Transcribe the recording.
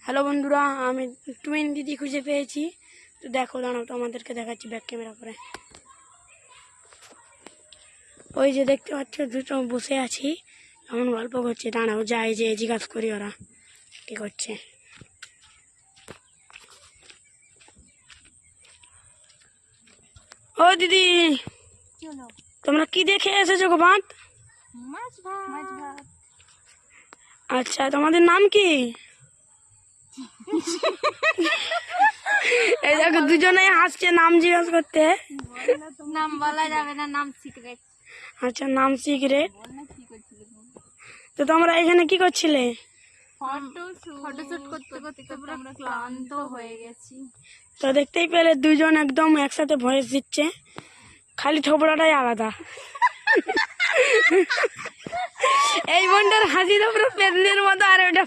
Hello বন্ধুরা, আমি twin দিদি খুঁজে পেয়েছি। তো দেখো, দাঁড়াও, তো আমাদেরকে দেখাচ্ছি ব্যাক ক্যামেরা করে। ওই যে দেখতে পাচ্ছ, দুটো বসে আছি, এমন গল্প করছে। দাঁড়াও, যাই যে জিজ্ঞাসা করি ওরা কি করছে। ও দিদি, তোমরা কি দেখে এসেছো গো? ভাত? মাছ ভাত। আচ্ছা, তোমাদের নাম কি? এই দেখো, দুজনেই হাসছে নাম জিজ্ঞাসা করতে। নাম বলা যাবে না, নাম সিক্রেট। আচ্ছা, নাম সিক্রেট। তো তোমরা এখানে কি করছিলে? ফটোশুট করতে করতে পুরো ক্লান্ত হয়ে গেছি। তো দেখতেই পেলে দুজন একদম একসাথে ভয়েস দিচ্ছে, খালি থোবড়াটাই আলাদা। এই বোনটার হাসি তো পুরো পেতনির মতো, আর ওটা